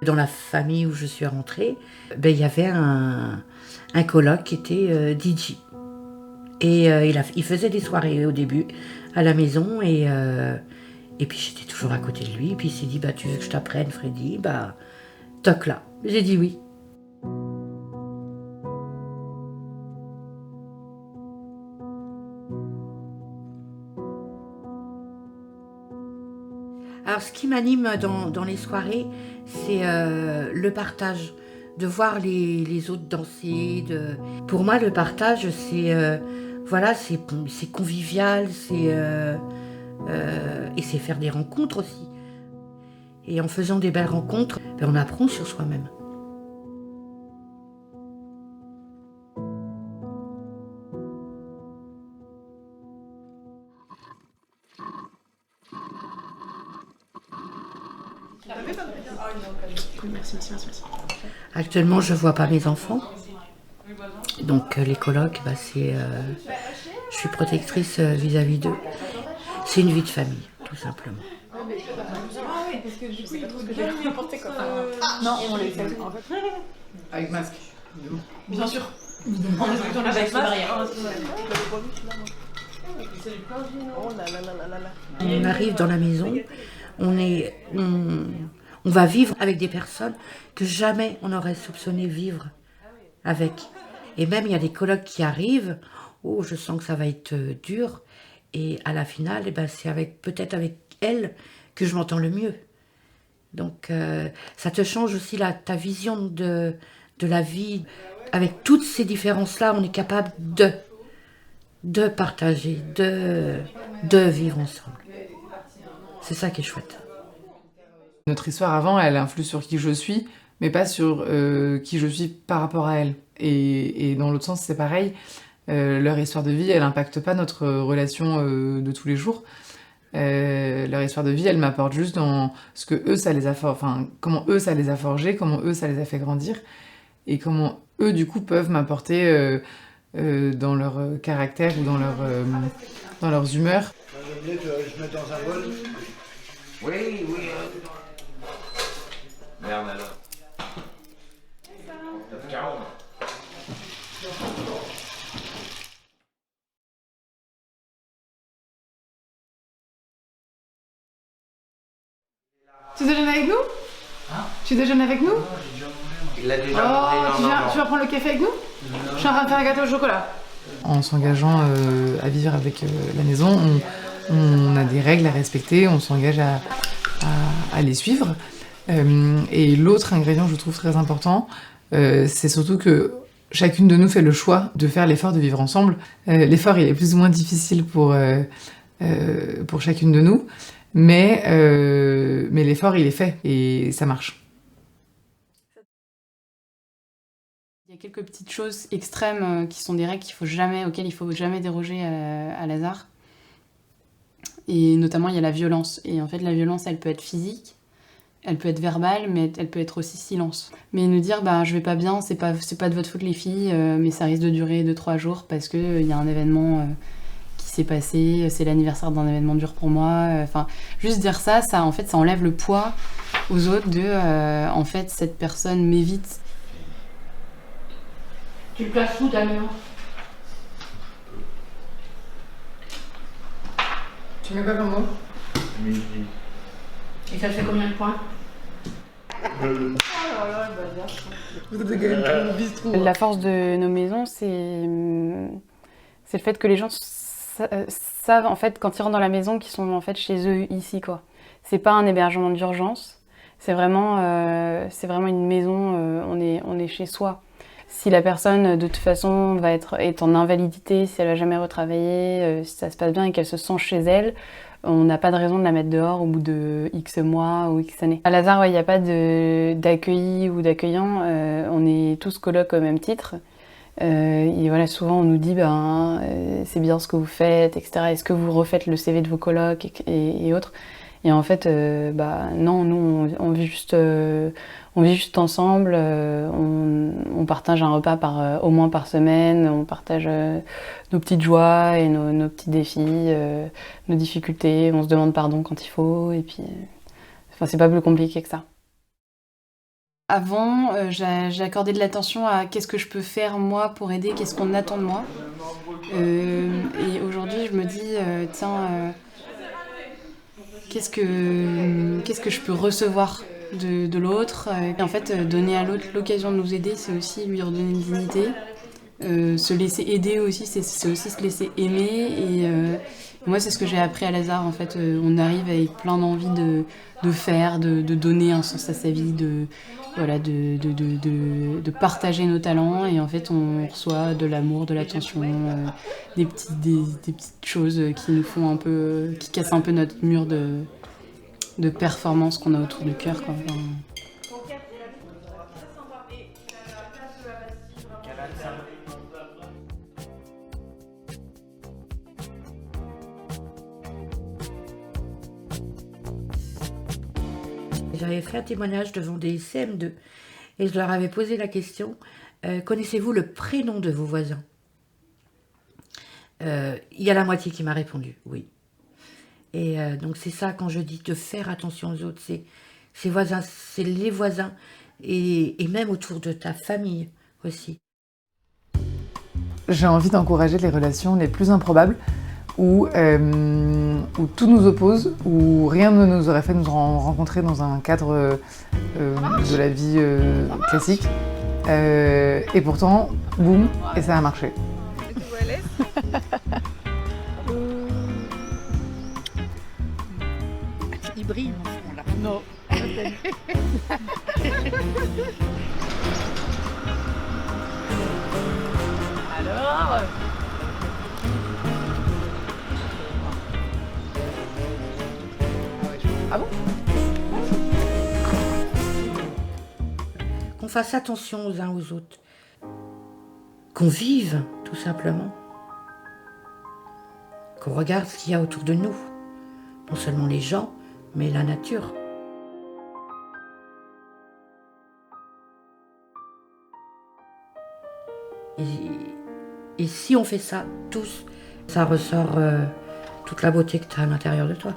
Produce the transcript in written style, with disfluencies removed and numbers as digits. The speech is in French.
Dans la famille où je suis rentrée, il y avait un coloc qui était DJ. Et il faisait des soirées au début à la maison et puis j'étais toujours à côté de lui. Et puis il s'est dit tu veux que je t'apprenne, Freddy? Toc là. J'ai dit oui. Alors ce qui m'anime dans les soirées, c'est le partage, de voir les autres danser. Pour moi, le partage, c'est convivial, et c'est faire des rencontres aussi. Et en faisant des belles rencontres, on apprend sur soi-même. Merci. Actuellement, je ne vois pas mes enfants. Donc les colocs, je suis protectrice vis-à-vis d'eux. C'est une vie de famille, tout simplement. Parce que du coup, il trouve que j'ai n'importe quoi. Non, on les fait. Avec masque. Bien sûr. En respectant la Avec masque. On arrive dans la maison, on va vivre avec des personnes que jamais on aurait soupçonné vivre avec. Et même il y a des colocs qui arrivent, je sens que ça va être dur. Et à la finale, c'est peut-être avec elles que je m'entends le mieux. Donc ça te change aussi ta vision de la vie. Avec toutes ces différences-là, on est capable de partager, de vivre ensemble. C'est ça qui est chouette. Notre histoire avant, elle influe sur qui je suis, mais pas sur qui je suis par rapport à elle. Et dans l'autre sens, c'est pareil. Leur histoire de vie, elle n'impacte pas notre relation de tous les jours. Leur histoire de vie, elle m'apporte juste dans ce que eux, ça les a comment eux, ça les a forgés, comment eux, ça les a fait grandir, et comment eux, du coup, peuvent m'apporter dans leur caractère ou dans leurs humeurs. Je mets dans un bol. Oui. Merde alors. Tu déjeunes avec nous? Tu déjeunes avec nous? Il l'a déjà tu vas prendre le café avec nous? Je suis en train de faire un gâteau au chocolat. En s'engageant à vivre avec la maison, on a des règles à respecter, on s'engage à les suivre. Et l'autre ingrédient que je trouve très important, c'est surtout que chacune de nous fait le choix de faire l'effort de vivre ensemble. L'effort, il est plus ou moins difficile pour chacune de nous, mais l'effort, il est fait et ça marche. Il y a quelques petites choses extrêmes qui sont des règles auxquelles il faut jamais déroger à Lazare. Et notamment, il y a la violence. Et en fait, la violence, elle peut être physique, elle peut être verbale, mais elle peut être aussi silence. Mais nous dire, je vais pas bien, c'est pas de votre faute les filles, mais ça risque de durer 2-3 jours parce qu'il y a un événement qui s'est passé, c'est l'anniversaire d'un événement dur pour moi. Juste dire ça enlève le poids aux autres en fait, cette personne m'évite. Tu le places où, Damien? Tu mets quoi comme mot? Et ça fait combien de points? La force de nos maisons, c'est le fait que les gens savent, en fait, quand ils rentrent dans la maison, qu'ils sont en fait chez eux ici, quoi. C'est pas un hébergement d'urgence, c'est vraiment une maison, on est chez soi. Si la personne, de toute façon, est en invalidité, si elle n'a jamais retravaillé, si ça se passe bien et qu'elle se sent chez elle, on n'a pas de raison de la mettre dehors au bout de X mois ou X années. À Lazare, il n'y a pas d'accueillis ou d'accueillants, on est tous colocs au même titre. Et voilà, souvent on nous dit c'est bien ce que vous faites, etc. Est-ce que vous refaites le CV de vos colocs et autres? Et en fait, non, nous on vit juste ensemble, on partage un repas au moins par semaine, on partage nos petites joies et nos petits défis, nos difficultés, on se demande pardon quand il faut, et puis c'est pas plus compliqué que ça. Avant, j'accordais de l'attention à qu'est-ce que je peux faire moi pour aider, qu'est-ce qu'on attend de moi. Et aujourd'hui, je me dis, tiens, qu'est-ce que je peux recevoir de l'autre. Et en fait, donner à l'autre l'occasion de nous aider, c'est aussi lui redonner une dignité. Se laisser aider aussi, c'est aussi se laisser aimer. Et moi, c'est ce que j'ai appris à Lazare. En fait, on arrive avec plein d'envie de faire, de donner un sens à sa vie, de partager nos talents. Et en fait, on reçoit de l'amour, de l'attention, des petites choses qui nous font un peu, qui cassent un peu notre mur de performance qu'on a autour du cœur, quoi. Enfin, J'avais fait un témoignage devant des CM2 et je leur avais posé la question connaissez-vous le prénom de vos voisins? Il y a la moitié qui m'a répondu oui. Et donc c'est ça quand je dis de faire attention aux autres, c'est ses voisins, c'est les voisins et même autour de ta famille aussi. J'ai envie d'encourager les relations les plus improbables, où tout nous oppose, où rien ne nous aurait fait nous rencontrer dans un cadre de la vie classique. Et pourtant, boum, et ça a marché. Il brille mon front là. Non. Alors ah bon? Qu'on fasse attention aux uns aux autres. Qu'on vive, tout simplement. Qu'on regarde ce qu'il y a autour de nous. Non seulement les gens, mais la nature. Et si on fait ça, tous, ça ressort toute la beauté que tu as à l'intérieur de toi.